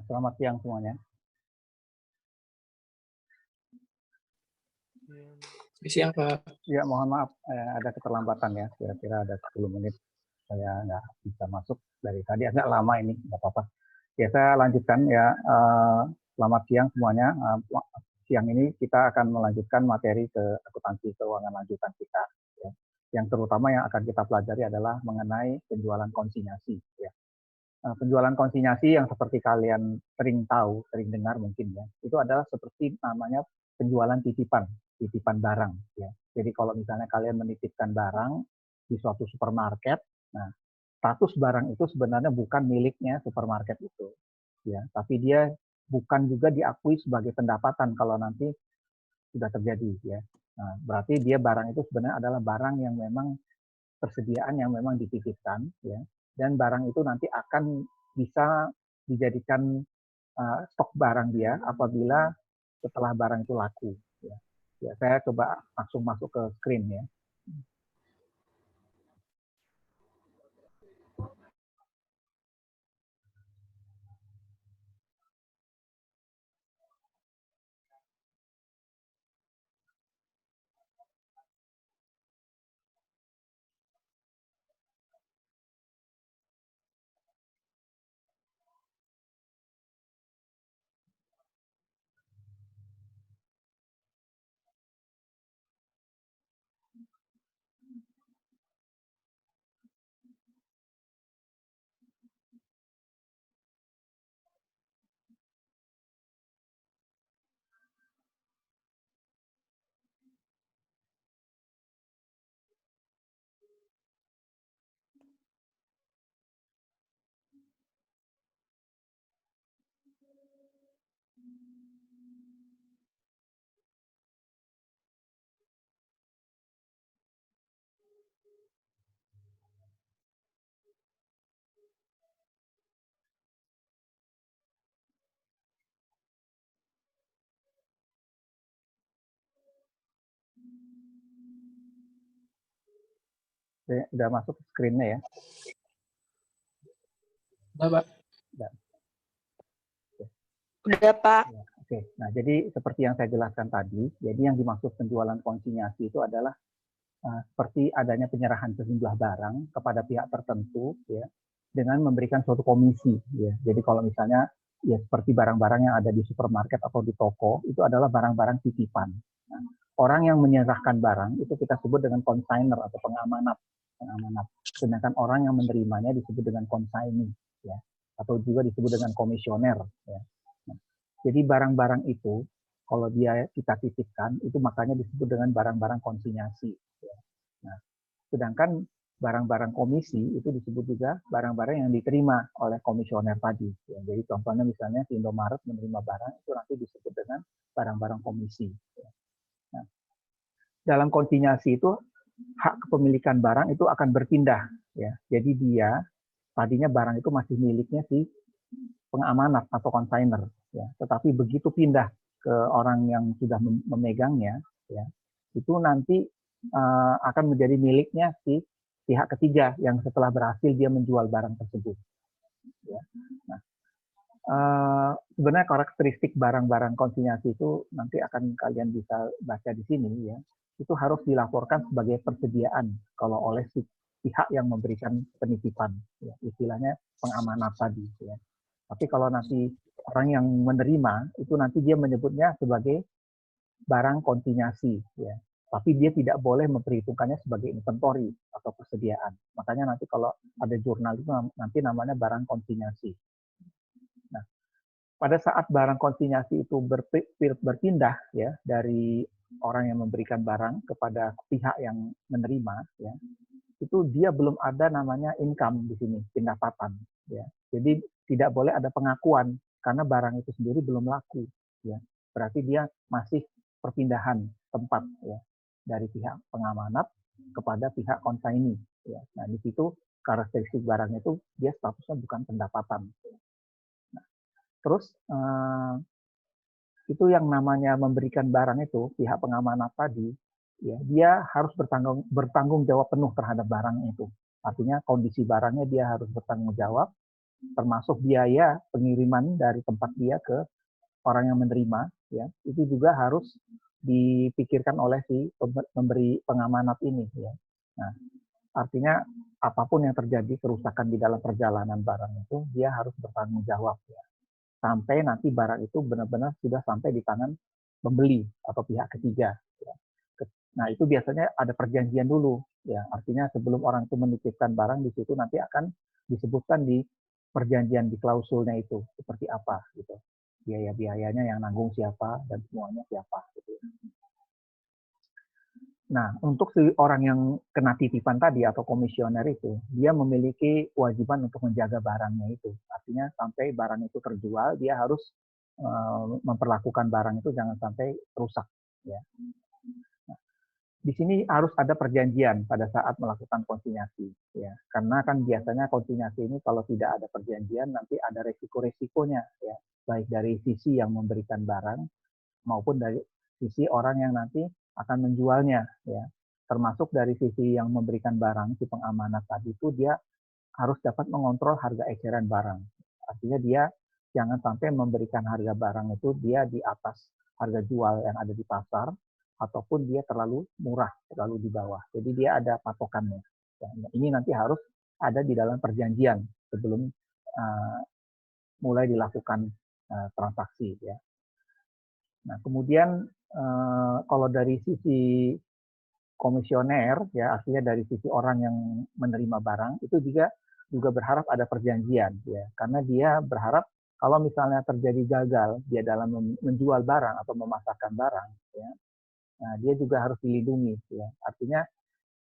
Selamat siang semuanya. Siang, Pak. Ya, mohon maaf ada keterlambatan ya. Kira-kira ada 10 menit saya nggak bisa masuk dari tadi. Agak lama ini, nggak apa-apa. Ya, saya lanjutkan ya. Selamat siang semuanya. Siang ini kita akan melanjutkan materi ke akuntansi keuangan lanjutan kita. Ya. Yang terutama yang akan kita pelajari adalah mengenai penjualan konsinyasi. Ya. Penjualan konsinyasi yang seperti kalian sering tahu, sering dengar mungkin ya, itu adalah seperti namanya penjualan titipan barang ya. Jadi kalau misalnya kalian menitipkan barang di suatu supermarket, nah status barang itu sebenarnya bukan miliknya supermarket itu ya, tapi dia bukan juga diakui sebagai pendapatan kalau nanti sudah terjadi ya. Nah, berarti dia barang itu sebenarnya adalah barang yang memang persediaan yang memang dititipkan ya, dan barang itu nanti akan bisa dijadikan stok barang dia apabila setelah barang itu laku ya. Ya, saya coba langsung masuk ke screen ya. Sudah masuk screen-nya ya. Udah, Pak. Udah, Pak. Ya, oke. Nah, jadi seperti yang saya jelaskan tadi, jadi yang dimaksud penjualan konsinyasi itu adalah seperti adanya penyerahan sejumlah barang kepada pihak tertentu ya, dengan memberikan suatu komisi ya. Jadi kalau misalnya ya seperti barang-barang yang ada di supermarket atau di toko itu adalah barang-barang titipan. Nah, orang yang menyerahkan barang itu kita sebut dengan consignor atau pengamanat. Sedangkan orang yang menerimanya disebut dengan consignee ya, atau juga disebut dengan komisioner ya. Nah, jadi barang-barang itu kalau dia kita titipkan itu makanya disebut dengan barang-barang konsinyasi. Ya. Nah, sedangkan barang-barang komisi itu disebut juga barang-barang yang diterima oleh komisioner tadi. Ya. Jadi contohnya misalnya si Indomaret menerima barang itu nanti disebut dengan barang-barang komisi. Ya. Nah, dalam konsinyasi itu hak kepemilikan barang itu akan berpindah. Ya. Jadi dia tadinya barang itu masih miliknya si pengamanat atau konsignor. Ya. Tetapi begitu pindah ke orang yang sudah memegangnya, ya, itu nanti akan menjadi miliknya si pihak ketiga yang setelah berhasil dia menjual barang tersebut. Ya. Nah, sebenarnya karakteristik barang-barang konsinyasi itu nanti akan kalian bisa baca di sini ya. Itu harus dilaporkan sebagai persediaan kalau oleh si pihak yang memberikan penitipan, ya, istilahnya pengamanat tadi. Ya. Tapi kalau nanti orang yang menerima itu nanti dia menyebutnya sebagai barang konsinyasi, ya. Tapi dia tidak boleh memperhitungkannya sebagai inventory atau persediaan. Makanya nanti kalau ada jurnal itu nanti namanya barang konsinyasi. Nah, pada saat barang konsinyasi itu berpindah ya dari orang yang memberikan barang kepada pihak yang menerima, ya, itu dia belum ada namanya income di sini, pendapatan. Ya. Jadi tidak boleh ada pengakuan karena barang itu sendiri belum laku. Ya. Berarti dia masih perpindahan tempat ya, dari pihak pengamanat kepada pihak konsignee. Ya. Nah di situ karakteristik barangnya itu dia statusnya bukan pendapatan. Nah, terus itu yang namanya memberikan barang itu pihak pengamanat tadi, ya, dia harus bertanggung jawab penuh terhadap barang itu. Artinya kondisi barangnya dia harus bertanggung jawab termasuk biaya pengiriman dari tempat dia ke orang yang menerima, ya, itu juga harus dipikirkan oleh si pemberi pengamanat ini, ya. Nah, artinya apapun yang terjadi kerusakan di dalam perjalanan barang itu dia harus bertanggung jawab, ya, sampai nanti barang itu benar-benar sudah sampai di tangan pembeli atau pihak ketiga, ya. Nah, itu biasanya ada perjanjian dulu, ya, artinya sebelum orang itu menitipkan barang di situ nanti akan disebutkan di perjanjian di klausulnya itu seperti apa gitu, biaya-biayanya yang nanggung siapa dan semuanya siapa gitu. Nah, untuk si orang yang kena titipan tadi atau komisioner itu, dia memiliki kewajiban untuk menjaga barangnya itu. Artinya sampai barang itu terjual, dia harus memperlakukan barang itu jangan sampai rusak, ya. Nah, di sini harus ada perjanjian pada saat melakukan konsinyasi, ya. Karena kan biasanya konsinyasi ini kalau tidak ada perjanjian nanti ada resiko-resikonya, ya. Baik dari sisi yang memberikan barang maupun dari sisi orang yang nanti akan menjualnya, ya. Termasuk dari sisi yang memberikan barang, si pengamanat tadi itu dia harus dapat mengontrol harga eceran barang. Artinya dia jangan sampai memberikan harga barang itu dia di atas harga jual yang ada di pasar, ataupun dia terlalu murah, terlalu di bawah. Jadi dia ada patokannya. Ini nanti harus ada di dalam perjanjian sebelum mulai dilakukan transaksi, ya. Nah, kemudian kalau dari sisi komisioner, ya, artinya dari sisi orang yang menerima barang itu juga berharap ada perjanjian, ya, karena dia berharap kalau misalnya terjadi gagal dia dalam menjual barang atau memasarkan barang, ya, nah, dia juga harus dilindungi, ya. Artinya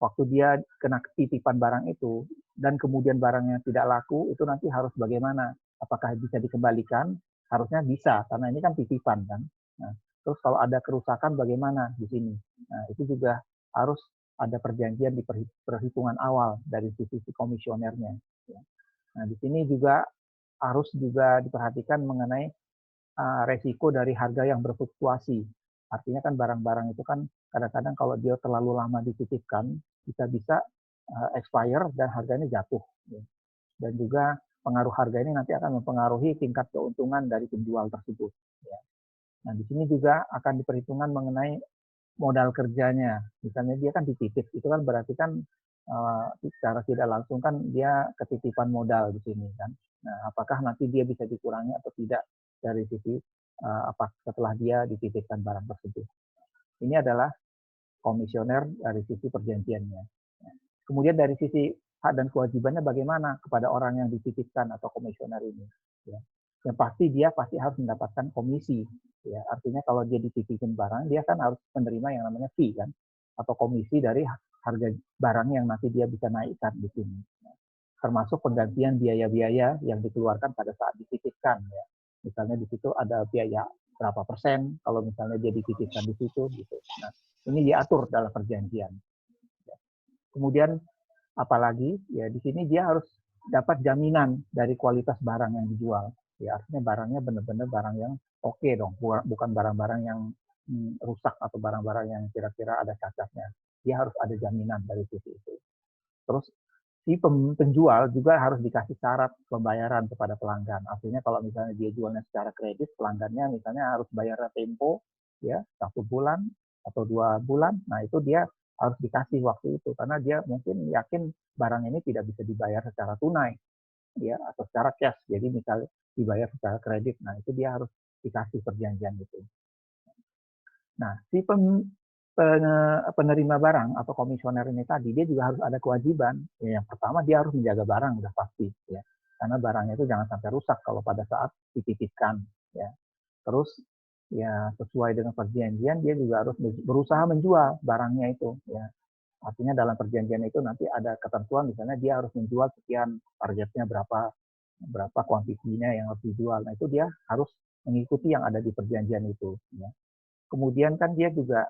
waktu dia kena titipan barang itu dan kemudian barangnya tidak laku, itu nanti harus bagaimana? Apakah bisa dikembalikan? Harusnya bisa, karena ini kan titipan kan. Nah, terus kalau ada kerusakan bagaimana di sini? Nah, itu juga harus ada perjanjian di perhitungan awal dari sisi komisionernya. Nah, di sini juga harus juga diperhatikan mengenai resiko dari harga yang berfluktuasi. Artinya kan barang-barang itu kan kadang-kadang kalau dia terlalu lama dititipkan bisa-bisa expire dan harganya jatuh. Dan juga pengaruh harga ini nanti akan mempengaruhi tingkat keuntungan dari penjual tersebut. Nah, di sini juga akan diperhitungkan mengenai modal kerjanya. Misalnya dia kan dititip, itu kan berarti kan secara tidak langsung kan dia ketitipan modal di sini kan. Nah, apakah nanti dia bisa dikurangi atau tidak dari sisi apa setelah dia dititipkan barang tersebut. Ini adalah komisioner dari sisi perjanjiannya. Kemudian dari sisi hak dan kewajibannya bagaimana kepada orang yang dititipkan atau komisioner ini. Ya. Yang pasti dia pasti harus mendapatkan komisi. Ya, artinya kalau dia dititipin barang, dia kan harus menerima yang namanya fee kan, atau komisi dari harga barang yang nanti dia bisa naikkan di sini. Termasuk penggantian biaya-biaya yang dikeluarkan pada saat dititipkan. Ya. Misalnya di situ ada biaya berapa persen kalau misalnya dia dititipkan di situ. Gitu. Nah, ini diatur dalam perjanjian. Ya. Kemudian apalagi ya di sini dia harus dapat jaminan dari kualitas barang yang dijual. Ya, artinya barangnya benar-benar barang yang oke dong, bukan barang-barang yang rusak atau barang-barang yang kira-kira ada cacatnya. Dia harus ada jaminan dari sisi itu. Terus si penjual juga harus dikasih syarat pembayaran kepada pelanggan. Artinya kalau misalnya dia jualnya secara kredit, pelanggannya misalnya harus bayar tempo ya 1 bulan atau 2 bulan. Nah, itu dia harus dikasih waktu itu karena dia mungkin yakin barang ini tidak bisa dibayar secara tunai ya atau secara cash. Jadi misalnya dibayar secara kredit. Nah, itu dia harus dikasih perjanjian itu. Nah, si penerima barang atau komisioner ini tadi dia juga harus ada kewajiban. Ya, yang pertama dia harus menjaga barang udah pasti ya. Karena barangnya itu jangan sampai rusak kalau pada saat dititipkan ya. Terus ya sesuai dengan perjanjian dia juga harus berusaha menjual barangnya itu ya. Artinya dalam perjanjian itu nanti ada ketentuan misalnya dia harus menjual sekian, targetnya berapa kuantitinya yang harus dijual. Nah, itu dia harus mengikuti yang ada di perjanjian itu ya. Kemudian kan dia juga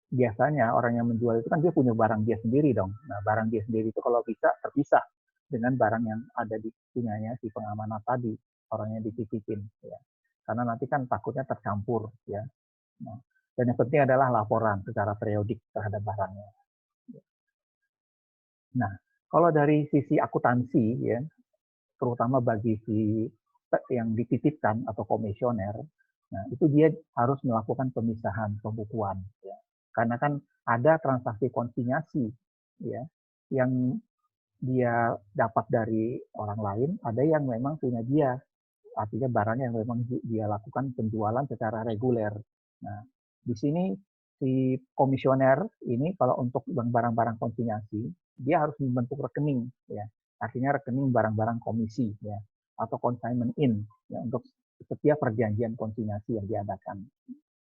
biasanya orang yang menjual itu kan dia punya barang dia sendiri dong. Nah, barang dia sendiri itu kalau bisa terpisah dengan barang yang ada di punyanya si pengamanat tadi, orang yang dititipin ya. Karena nanti kan takutnya tercampur ya. Nah, dan yang penting adalah laporan secara periodik terhadap barangnya. Nah, kalau dari sisi akuntansi ya, terutama bagi si yang dititipkan atau komisioner, nah itu dia harus melakukan pemisahan pembukuan, ya. Karena kan ada transaksi konsinyasi, ya, yang dia dapat dari orang lain, ada yang memang punya dia, artinya barangnya yang memang dia lakukan penjualan secara reguler. Nah, di sini si komisioner ini kalau untuk barang-barang konsinyasi, dia harus membentuk rekening, ya, artinya rekening barang-barang komisi, ya, atau consignment in, ya, untuk setiap perjanjian konsinyasi yang diadakan.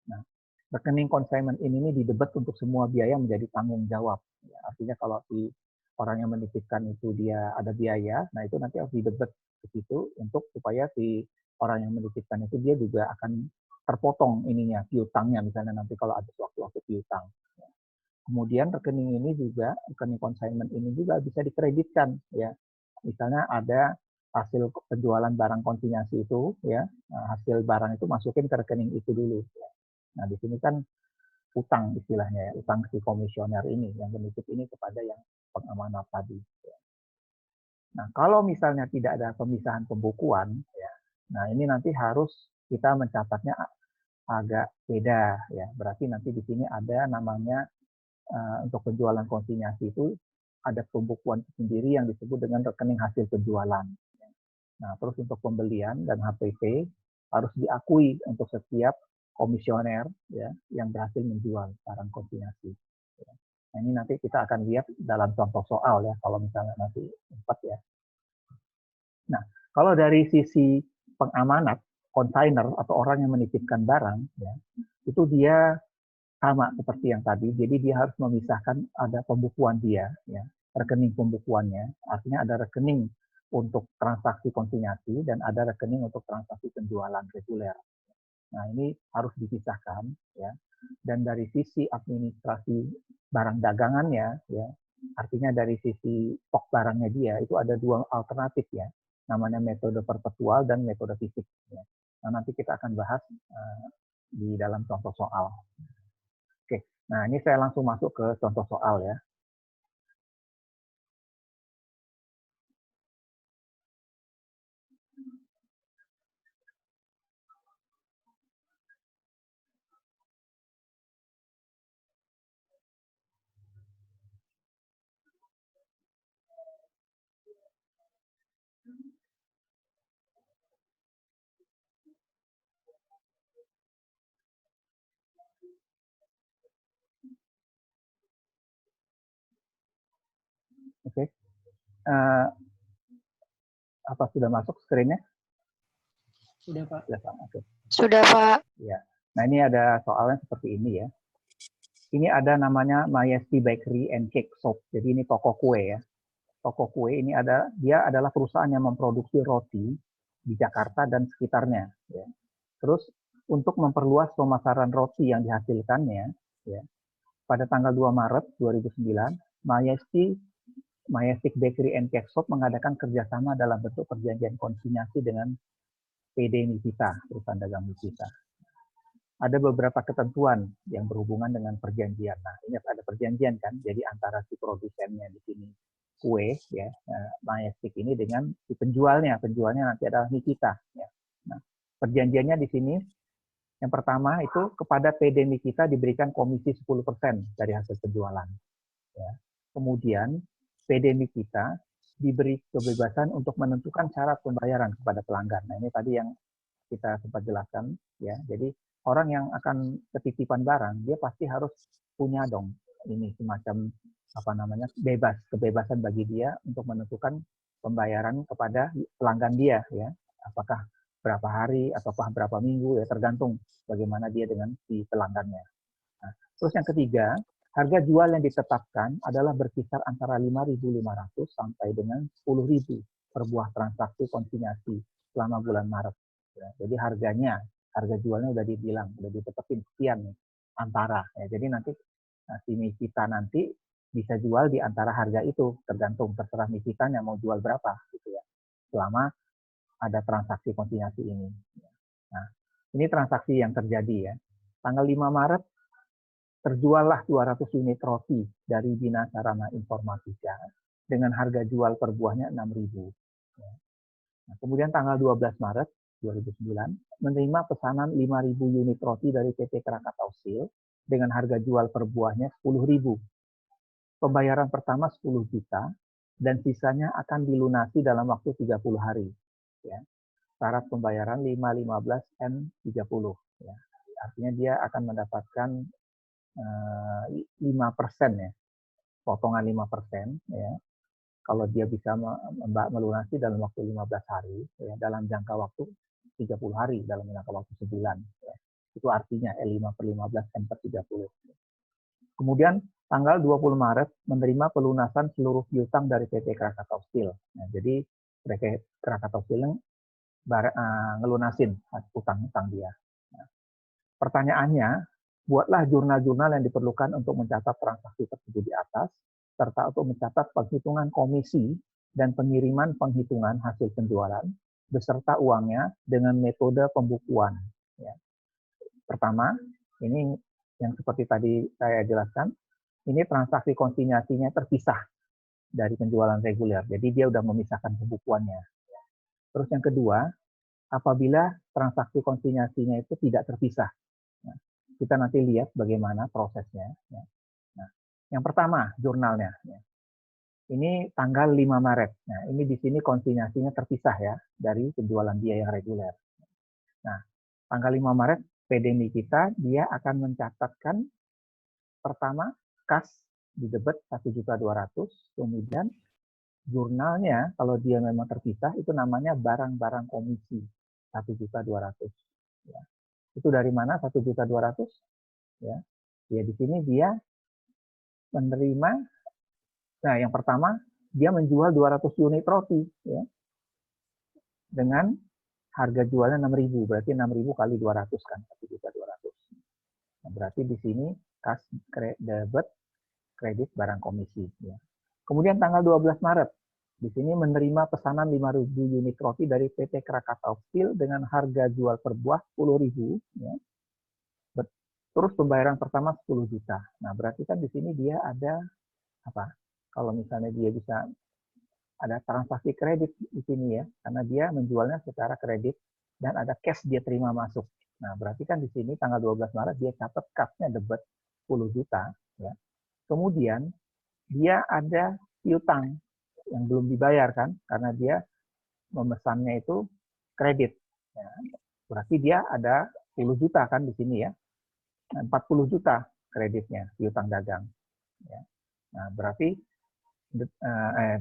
Nah, rekening consignment ini didebet untuk semua biaya menjadi tanggung jawab. Ya, artinya kalau si orang yang menitipkan itu dia ada biaya, nah itu nanti harus didebet ke situ untuk supaya si orang yang menitipkan itu dia juga akan terpotong ininya piutangnya, misalnya nanti kalau ada waktu-waktu piutang. Kemudian rekening ini juga, rekening consignment ini juga bisa dikreditkan, ya. Misalnya ada hasil penjualan barang konsinyasi itu, ya, hasil barang itu masukin ke rekening itu dulu. Ya. Nah, di sini kan utang istilahnya, ya, utang si komisioner ini, yang menitip ini kepada yang pengamanat tadi. Ya. Nah, kalau misalnya tidak ada pemisahan pembukuan, ya, nah ini nanti harus kita mencatatnya agak beda, ya. Berarti nanti di sini ada namanya untuk penjualan konsinyasi itu ada pembukuan sendiri yang disebut dengan rekening hasil penjualan. Nah, terus untuk pembelian dan HPP harus diakui untuk setiap komisioner, ya, yang berhasil menjual barang konsinyasi. Ya. Nah, ini nanti kita akan lihat dalam contoh soal, ya, kalau misalnya nanti sempat, ya. Nah, kalau dari sisi pengamanat, consignor atau orang yang menitipkan barang, ya, itu dia sama seperti yang tadi. Jadi dia harus memisahkan ada pembukuan dia, ya, rekening pembukuannya. Artinya ada rekening untuk transaksi konsinyasi dan ada rekening untuk transaksi penjualan reguler. Nah, ini harus dipisahkan, ya. Dan dari sisi administrasi barang dagangannya, ya, artinya dari sisi stok barangnya dia itu ada dua alternatif, ya. Namanya metode perpetual dan metode fisik, ya. Nah, nanti kita akan bahas di dalam contoh soal. Oke, nah ini saya langsung masuk ke contoh soal, ya. Oke, apa sudah masuk screen-nya? Sudah, Pak. Sudah, Pak. Oke. Sudah, Pak. Ya. Nah, ini ada soalnya seperti ini, ya. Ini ada namanya Majesty Bakery and Cake Shop. Jadi ini toko kue, ya. Toko kue ini dia adalah perusahaan yang memproduksi roti di Jakarta dan sekitarnya, ya. Terus untuk memperluas pemasaran roti yang dihasilkannya, ya, pada tanggal 2 Maret 2009, Majestic Bakery and Cake Shop mengadakan kerjasama dalam bentuk perjanjian konsinyasi dengan PD Nikita, perusahaan dagang Nikita. Ada beberapa ketentuan yang berhubungan dengan perjanjian. Nah, ini ada perjanjian kan, jadi antara si produsennya di sini kue, ya, Majestic ini dengan si penjualnya nanti adalah Nikita. Ya. Nah, perjanjiannya di sini yang pertama itu kepada PD Nikita diberikan komisi 10% dari hasil penjualan. Ya. Kemudian PD Nikita diberi kebebasan untuk menentukan syarat pembayaran kepada pelanggan. Nah, ini tadi yang kita sempat jelaskan, ya. Jadi orang yang akan ketitipan barang, dia pasti harus punya dong ini semacam apa namanya kebebasan bagi dia untuk menentukan pembayaran kepada pelanggan dia, ya. Apakah berapa hari ataukah berapa minggu, ya, tergantung bagaimana dia dengan si pelanggannya. Nah, terus yang ketiga, harga jual yang ditetapkan adalah berkisar antara 5.500 sampai dengan 10.000 per buah transaksi konsinyasi selama bulan Maret. Ya, jadi harga jualnya udah dibilang, udah ditetapin sekian nih, antara. Ya, jadi nanti si Nikita nanti bisa jual di antara harga itu, terserah Nikitanya mau jual berapa, gitu, ya. Selama ada transaksi konsinyasi ini. Nah, ini transaksi yang terjadi, ya. Tanggal 5 Maret terjuallah 200 unit roti dari Bina Sarana Informatika dengan harga jual per buahnya 6.000. Nah, kemudian tanggal 12 Maret 2009 menerima pesanan 5.000 unit roti dari PT Krakatau Steel dengan harga jual per buahnya 10.000. Pembayaran pertama 10 juta dan sisanya akan dilunasi dalam waktu 30 hari. Ya. Syarat pembayaran 5, 15, dan 30. Ya. Artinya dia akan mendapatkan 5% ya, potongan 5%. Ya. Kalau dia bisa melunasi dalam waktu 15 hari, ya, dalam jangka waktu 30 hari, dalam jangka waktu sebulan. Ya. Itu artinya L5 per 15, M per 30. Kemudian tanggal 20 Maret menerima pelunasan seluruh piutang dari PT Krakatau Steel. Nah, jadi PT Krakatau Steel ngelunasin utang-utang dia. Nah, pertanyaannya, buatlah jurnal-jurnal yang diperlukan untuk mencatat transaksi tersebut di atas, serta untuk mencatat penghitungan komisi dan pengiriman penghitungan hasil penjualan beserta uangnya dengan metode pembukuan. Ya. Pertama, ini yang seperti tadi saya jelaskan, ini transaksi konsinyasinya terpisah dari penjualan reguler. Jadi dia sudah memisahkan pembukuannya. Terus yang kedua, apabila transaksi konsinyasinya itu tidak terpisah. Nah, kita nanti lihat bagaimana prosesnya. Nah, yang pertama, jurnalnya. Ini tanggal 5 Maret. Nah, ini di sini konsinyasinya terpisah ya dari penjualan dia yang reguler. Nah, tanggal 5 Maret PDMI kita dia akan mencatatkan pertama kas di debit 1.200.000, kemudian jurnalnya kalau dia memang terpisah itu namanya barang-barang komisi 1.200.000. Ya. Itu dari mana 1.200.000? Ya. Ya di sini dia menerima. Nah, yang pertama dia menjual 200 unit roti ya. Dengan harga jualnya 6.000, berarti 6.000 kali 200 kan 1.200.000. Nah, berarti di sini kas debit kredit barang komisi ya. Kemudian tanggal 12 Maret di sini menerima pesanan 5.000 unit roti dari PT Krakatau Steel dengan harga jual per buah 10.000 ya. Terus pembayaran pertama 10 juta. Nah, berarti kan di sini dia ada apa? Kalau misalnya dia bisa ada transaksi kredit di sini ya, karena dia menjualnya secara kredit dan ada cash dia terima masuk. Nah, berarti kan di sini tanggal 12 Maret dia catat kasnya debit 10 juta ya. Kemudian dia ada piutang yang belum dibayar kan, karena dia memesannya itu kredit. Ya, berarti dia ada 10 juta kan di sini ya. 40 juta kreditnya piutang dagang. Ya. Nah, berarti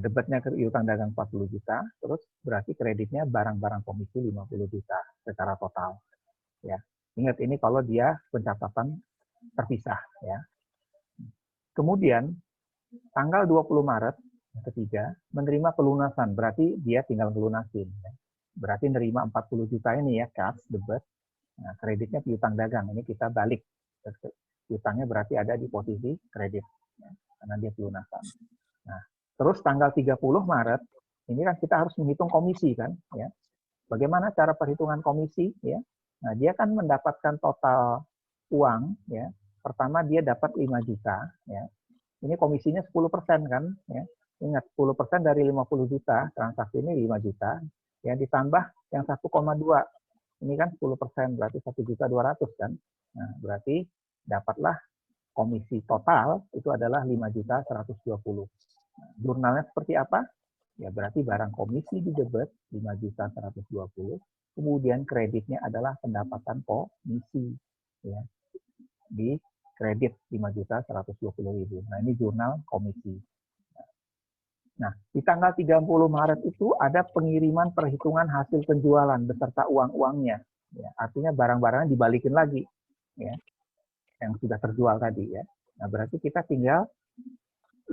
debitnya piutang dagang 40 juta, terus berarti kreditnya barang-barang komisi 50 juta secara total. Ya. Ingat ini kalau dia pencatatan terpisah ya. Kemudian tanggal 20 Maret yang ketiga menerima pelunasan, berarti dia tinggal melunasin. Berarti nerima 40 juta ini ya kas debit. Nah, kreditnya piutang dagang, ini kita balik. Piutangnya berarti ada di posisi kredit ya, karena dia pelunasan. Nah, terus tanggal 30 Maret ini kan kita harus menghitung komisi kan ya. Bagaimana cara perhitungan komisi ya? Nah, dia kan mendapatkan total uang ya. Pertama dia dapat 5 juta ya. Ini komisinya 10% kan ya. Ingat 10% dari 50 juta, transaksi ini 5 juta ya, ditambah yang 1,2. Ini kan 10%, berarti 1.200.000 kan. Nah, berarti dapatlah komisi total itu adalah 5.120.000. Nah, jurnalnya seperti apa? Ya berarti barang komisi di debit 5.120.000. Kemudian kreditnya adalah pendapatan komisi ya. Di kredit 5.120.000. Nah, ini jurnal komisi. Nah, di tanggal 30 Maret itu ada pengiriman perhitungan hasil penjualan beserta uang-uangnya. Ya, artinya barang-barangnya dibalikin lagi. Ya, yang sudah terjual tadi. Ya. Nah, berarti kita tinggal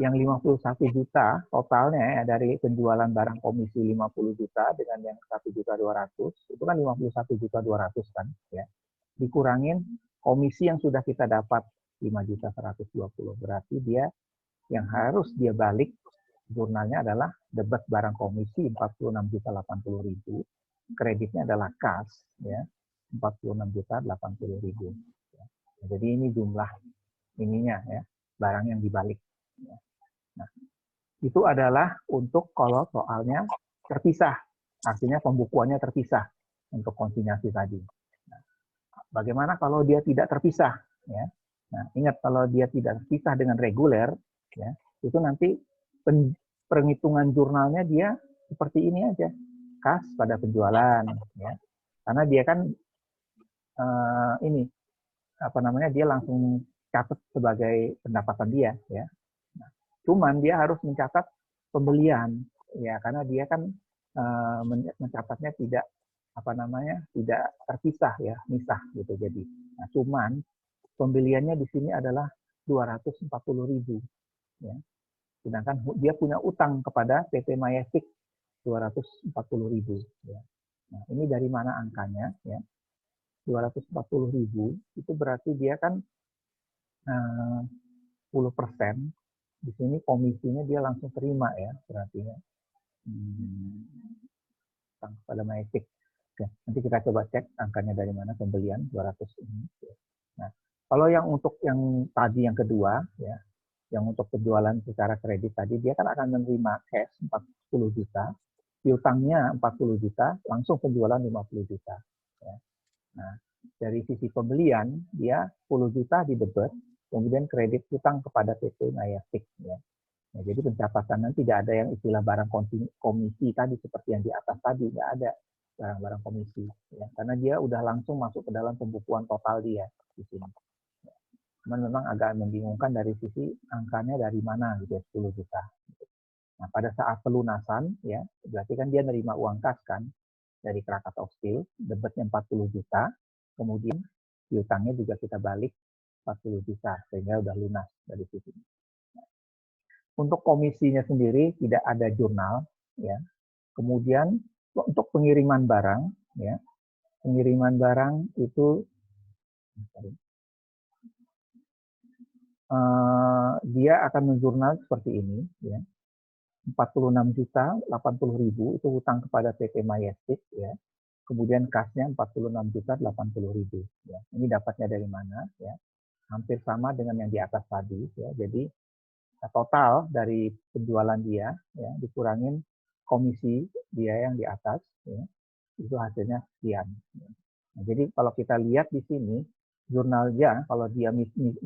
yang 51 juta totalnya ya, dari penjualan barang komisi 50 juta dengan yang 1.200.000, itu kan 51.200.000 kan. Ya. Dikurangin komisi yang sudah kita dapat 5.120.000. Berarti dia yang harus dia balik jurnalnya adalah debit barang komisi 46.080.000, kreditnya adalah kas ya 46.080.000. Ya. Jadi ini jumlah ininya ya barang yang dibalik. Ya. Nah, itu adalah untuk kalau soalnya terpisah. Artinya pembukuannya terpisah untuk konsinyasi tadi. Nah, bagaimana kalau dia tidak terpisah? Ya. Nah, ingat kalau dia tidak terpisah dengan reguler, ya, itu nanti perhitungan jurnalnya dia seperti ini aja, kas pada penjualan, ya. Karena dia kan ini apa namanya, dia langsung catat sebagai pendapatan dia, ya. Nah, cuman dia harus mencatat pembelian, ya, karena dia kan mencatatnya tidak apa namanya, tidak terpisah, ya, misah gitu. Jadi, nah, cuman pembeliannya di sini adalah 240.000, ya. Sedangkan dia punya utang kepada PT Majestic 240.000, ya. Nah, ini dari mana angkanya, ya? 240.000 itu berarti dia kan 10%. Di sini komisinya dia langsung terima, ya, berarti, ya. Utang kepada Majestic. Oke, nanti kita coba cek angkanya dari mana pembelian 200 ini. Nah, kalau yang untuk yang tadi yang kedua, ya, yang untuk penjualan secara kredit tadi, dia kan akan menerima cash 40 juta, piutangnya 40 juta, langsung penjualan 50 juta. Ya. Nah, dari sisi pembelian, dia 10 juta di debit, kemudian kredit hutang kepada PT Majestic. Ya. Nah, jadi pencatatannya tidak ada yang istilah barang komisi tadi seperti yang di atas tadi, nggak ada barang-barang komisi. Ya. Karena dia udah langsung masuk ke dalam pembukuan total dia di sini. Cuman memang agak membingungkan dari sisi angkanya dari mana gitu ya, 10 juta. Nah, pada saat pelunasan, ya, berarti kan dia nerima uang kas kan dari Krakatau Steel, debitnya 40 juta, kemudian piutangnya juga kita balik 40 juta, sehingga udah lunas dari situ. Untuk komisinya sendiri tidak ada jurnal, ya. Kemudian untuk pengiriman barang, ya, pengiriman barang itu dia akan menjurnal seperti ini, ya. 46 juta 80.000 itu hutang kepada PT Majestic, ya. Kemudian kasnya 46 juta 80.000, ya. Ini dapatnya dari mana, ya? Hampir sama dengan yang di atas tadi, ya. Jadi total dari penjualan dia, ya, dikurangin komisi dia yang di atas, ya, itu hasilnya sekian. Nah, jadi kalau kita lihat di sini jurnalnya, kalau dia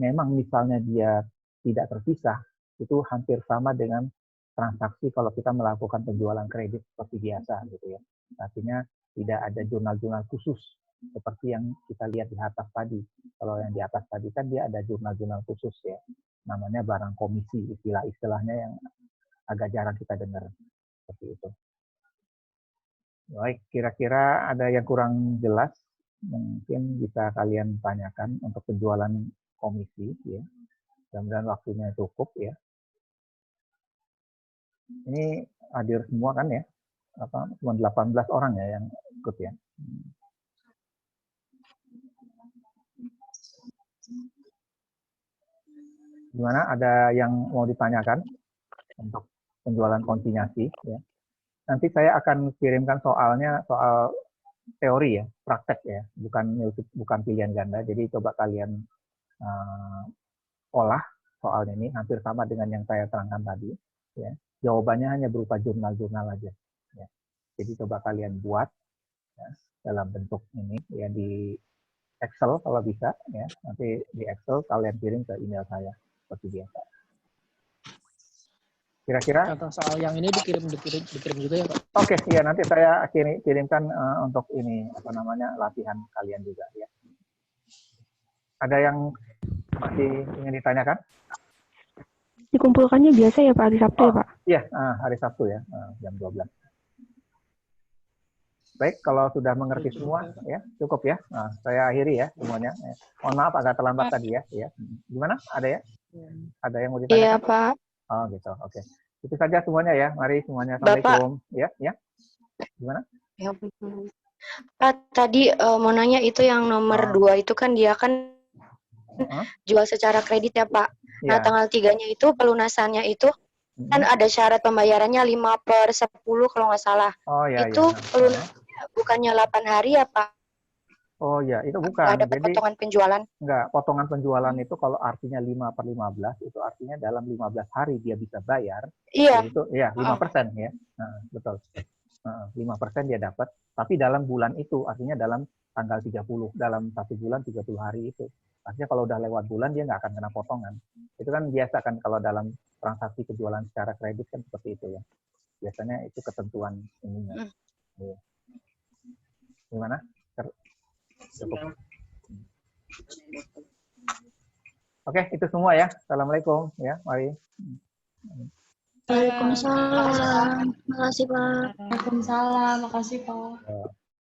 memang misalnya dia tidak terpisah, itu hampir sama dengan transaksi kalau kita melakukan penjualan kredit seperti biasa, gitu ya. Artinya tidak ada jurnal-jurnal khusus seperti yang kita lihat di atas tadi. Kalau yang di atas tadi kan dia ada jurnal-jurnal khusus, ya, namanya barang komisi, istilah-istilahnya yang agak jarang kita dengar seperti itu. Baik, kira-kira ada yang kurang jelas, mungkin bisa kalian tanyakan untuk penjualan komisi, ya. Mudah-mudahan waktunya cukup, ya. Ini hadir semua kan, ya? Cuma 18 orang ya yang ikut, ya. Gimana? Ada yang mau ditanyakan untuk penjualan konsinyasi, ya? Nanti saya akan kirimkan soalnya, soal teori, ya, praktek, ya, bukan pilihan ganda. Jadi coba kalian olah soalnya ini hampir sama dengan yang saya terangkan tadi, ya. Jawabannya hanya berupa jurnal-jurnal aja, ya. Jadi coba kalian buat, ya, dalam bentuk ini, ya, di Excel kalau bisa, ya. Nanti di Excel kalian kirim ke email saya seperti biasa. Kira-kira contoh soal yang ini dikirim juga ya Pak? Oke, ya, nanti saya kirimkan untuk ini apa namanya latihan kalian juga, ya. Ada yang masih ingin ditanyakan? Dikumpulkannya biasa ya Pak, hari Sabtu ya Pak? Iya, hari Sabtu, ya, jam 12. Baik, kalau sudah mengerti semua, ya, cukup, ya. Nah, saya akhiri, ya, semuanya. Ya. Mohon maaf agak terlambat tadi, ya. Gimana? Ada, ya? Ada yang mau ditanyakan? Iya Pak. Oh, gitu. Oke. Itu saja semuanya, ya. Mari semuanya. Assalamualaikum. Ya, ya. Gimana? Ya, Pak, tadi mau nanya itu yang nomor 2 itu kan dia kan jual secara kredit ya Pak. Nah, tanggal 3-nya itu pelunasannya itu kan ada syarat pembayarannya 5/10 kalau nggak salah. Oh, ya, itu ya. pelunasnya bukannya 8 hari ya Pak? Oh ya, itu Nggak bukan. ada Jadi potongan penjualan. enggak, potongan penjualan itu kalau artinya 5/15 itu artinya dalam 15 hari dia bisa bayar. Iya. Itu ya 5% ya. Nah, betul. 5% dia dapat, tapi dalam bulan itu artinya dalam tanggal 30, dalam 1 bulan 30 hari itu. Artinya kalau udah lewat bulan dia nggak akan kena potongan. Itu kan biasa kan kalau dalam transaksi penjualan secara kredit kan seperti itu ya. Biasanya itu ketentuan ininya. Ya. Gimana? Cukup. Oke, itu semua ya. Assalamualaikum ya, mari. Waalaikumsalam. Makasih, Pak. Waalaikumsalam. Makasih, Pak.